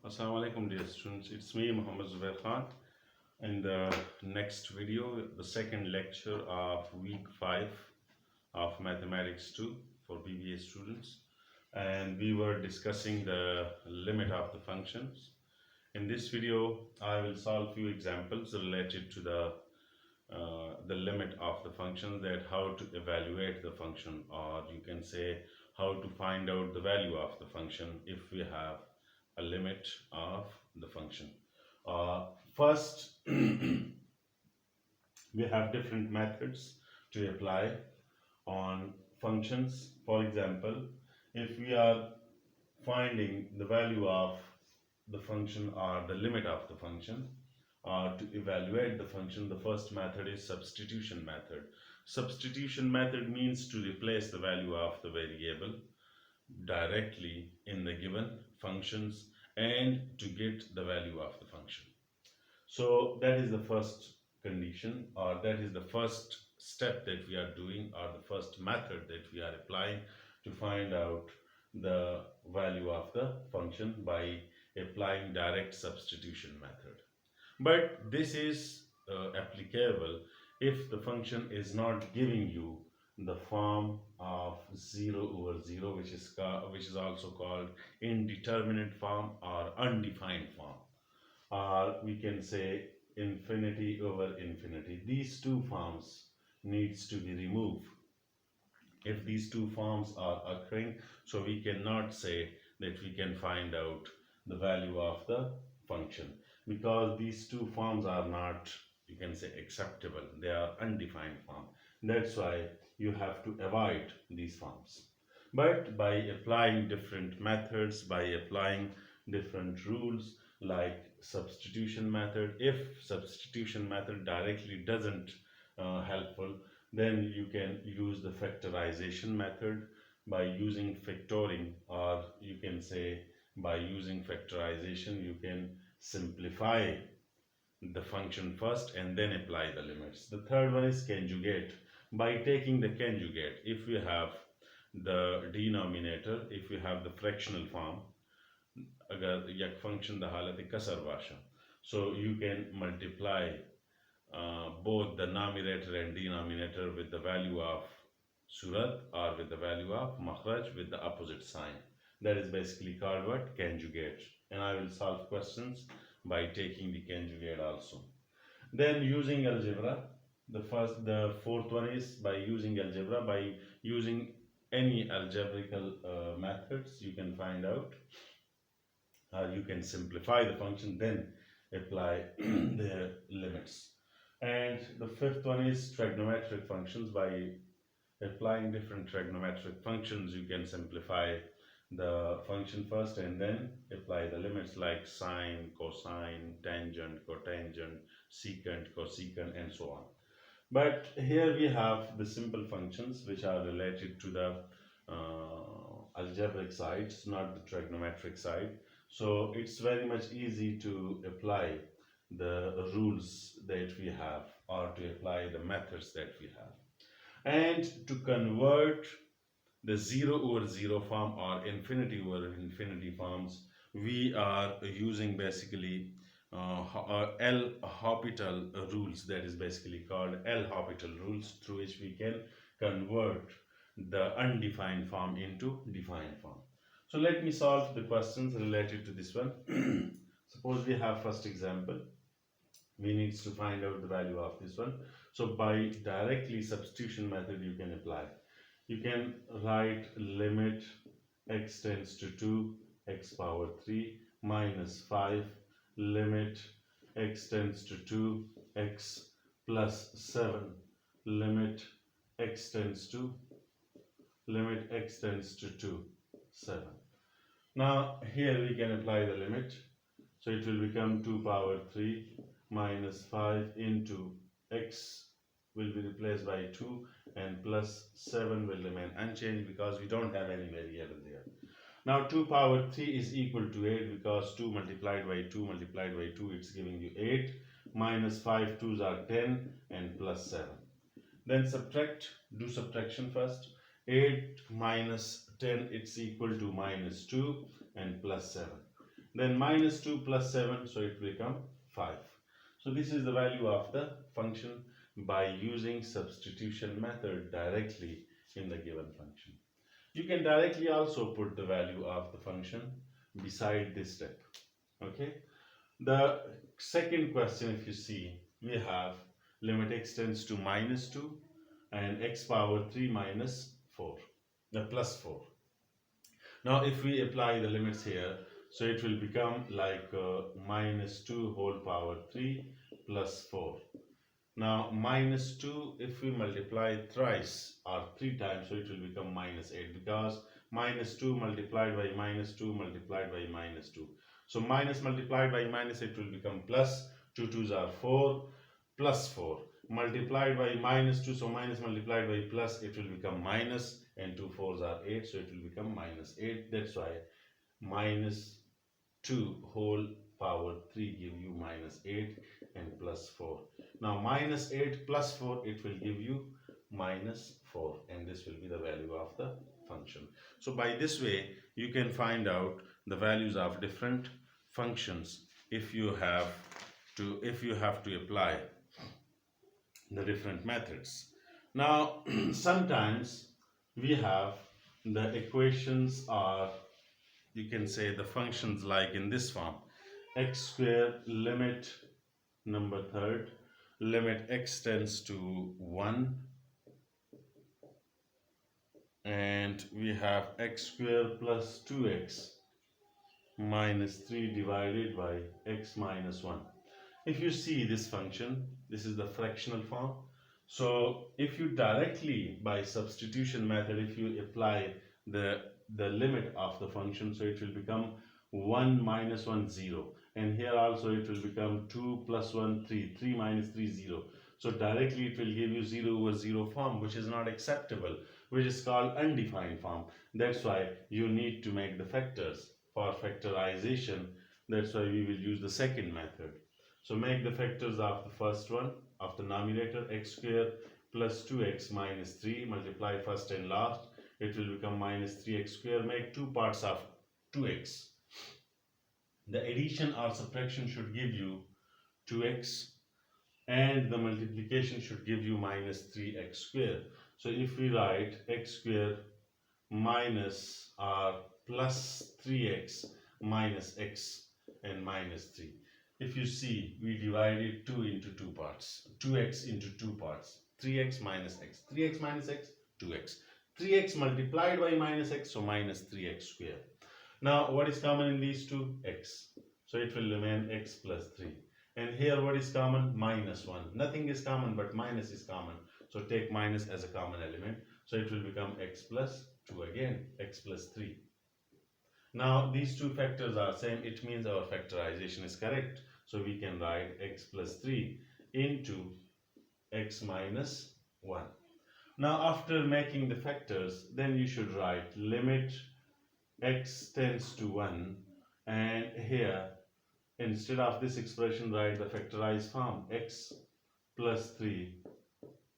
Assalamu alaikum dear students, it's me Muhammad Zubair Khan. In the next video, the second lecture of week 5 of Mathematics 2 for BBA students, and we were discussing the limit of the functions. In this video, I will solve few examples related to the limit of the function, that how to evaluate the function, or you can say how to find out the value of the function if we have a limit of the function. First, we have different methods to apply on functions. For example, if we are finding the value of the function or the limit of the function, to evaluate the function, the first method is substitution method. Substitution method means to replace the value of the variable directly in the given functions and to get the value of the function. So that is the first condition, or that is the first step that we are doing, or the first method that we are applying to find out the value of the function by applying direct substitution method. But this is applicable if the function is not giving you the form of 0 over 0, which is also called indeterminate form or undefined form, or we can say infinity over infinity. These two forms needs to be removed. If these two forms are occurring, so we cannot say that we can find out the value of the function, because these two forms are not, you can say, acceptable. They are undefined form. That's why you have to avoid these forms. But by applying different methods, by applying different rules like substitution method, if substitution method directly doesn't helpful, then you can use the factorization method by using factoring, or you can say by using factorization you can simplify the function first and then apply the limits. The third one is conjugate. By taking the conjugate, if we have the denominator, if we have the fractional form, अगर एक function the हालत कसर बाशा, so you can multiply both the numerator and denominator with the value of surat, or with the value of makhraj with the opposite sign. That is basically called what? Conjugate. And I will solve questions by taking the conjugate also. Then using algebra, the fourth one is by using algebra. By using any algebraical methods, you can find out, you can simplify the function, then apply the limits. And the fifth one is trigonometric functions. By applying different trigonometric functions, you can simplify the function first and then apply the limits like sine, cosine, tangent, cotangent, secant, cosecant, and so on. But here we have the simple functions which are related to the algebraic sides, not the trigonometric side. So it's very much easy to apply the rules that we have, or to apply the methods that we have. And to convert the 0 over 0 form or infinity over infinity forms, we are using basically L'Hopital rules, that is basically called L'Hopital rules, through which we can convert the undefined form into defined form. So let me solve the questions related to this one. Suppose we have first example. We need to find out the value of this one. So by directly substitution method you can apply. You can write limit x tends to 2 x power 3 minus 5 limit x tends to 2 x plus 7 limit x tends to 2 7. Now here we can apply the limit. So it will become 2 power 3 minus 5 into x will be replaced by 2, and plus 7 will remain unchanged because we don't have any variable there. Now 2 power 3 is equal to 8, because 2 multiplied by 2 multiplied by 2, it's giving you 8, minus 5 2s are 10, and plus 7. Then subtract, do subtraction first. 8 minus 10, it's equal to minus 2 and plus 7. then minus 2 plus 7, so it will become 5. So this is the value of the function by using substitution method directly in the given function. You can directly also put the value of the function beside this step. Okay. The second question, if you see, we have limit x tends to minus 2 and x power 3 minus 4, the plus 4. Now if we apply the limits here, so it will become like minus 2 whole power 3 plus 4. Now minus 2, if we multiply thrice or 3 times, so it will become minus 8, because minus 2 multiplied by minus 2 multiplied by minus 2. So minus multiplied by minus, it will become plus. 2 2s are 4 plus 4 multiplied by minus 2, so minus multiplied by plus, it will become minus, and 2 4s are 8, so it will become minus 8. That's why minus 2 whole power 3 give you minus 8 and plus 4. Now minus 8 plus 4, it will give you minus 4, and this will be the value of the function. So by this way you can find out the values of different functions if you have to apply the different methods. Now sometimes we have the equations, are you can say the functions, like in this form: x square limit number third, limit x tends to 1, and we have x square plus 2x minus 3 divided by x minus 1. If you see this function, this is the fractional form. So if you directly, by substitution method, if you apply the limit of the function, so it will become 1 minus 1 0, and here also it will become 2 plus 1 3, 3 minus 3 0. So directly it will give you 0 over 0 form, which is not acceptable, which is called undefined form. That's why you need to make the factors. For factorization, that's why we will use the second method. So make the factors of the first one, of the numerator, x square plus 2x minus 3, multiply first and last, it will become minus 3x square. Make two parts of 2x. The addition or subtraction should give you 2x, and the multiplication should give you minus 3x square. So if we write x square minus or plus 3x minus x and minus 3. If you see, we divided 2 into 2 parts, 2x into 2 parts, 3x minus x, 3x minus x, 2x, 3x multiplied by minus x, so minus 3x square. Now what is common in these two? X. So it will remain x plus 3. And here what is common? Minus 1. Nothing is common, but minus is common. So take minus as a common element. So it will become x plus 2 again, x plus 3. Now these two factors are same, it means our factorization is correct. So we can write x plus 3 into x minus 1. Now after making the factors, then you should write limit x tends to 1, and here instead of this expression write the factorized form: x plus 3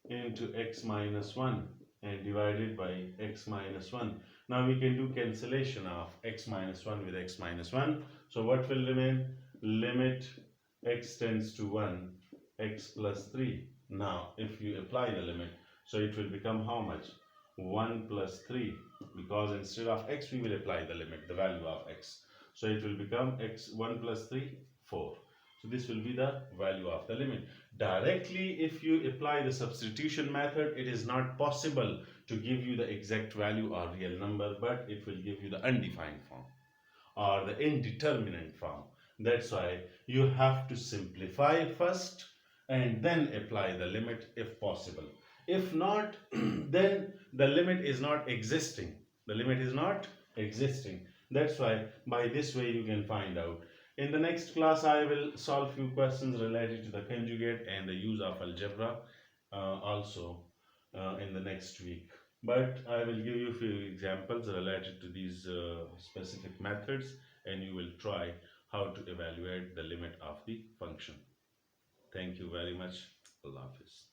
into x minus 1 and divided by x minus 1. Now we can do cancellation of x minus 1 with x minus 1. So what will remain? Limit x tends to 1, x plus 3. Now if you apply the limit, so it will become how much? 1 plus 3, because instead of x we will apply the limit, the value of x. So it will become x 1 plus 3, 4. So this will be the value of the limit. Directly, if you apply the substitution method, it is not possible to give you the exact value or real number, but it will give you the undefined form or the indeterminate form. That's why you have to simplify first and then apply the limit if possible. If not, then the limit is not existing. The limit is not existing. That's why by this way you can find out. In the next class, I will solve few questions related to the conjugate and the use of algebra also in the next week. But I will give you a few examples related to these specific methods, and you will try how to evaluate the limit of the function. Thank you very much. Allah Hafiz.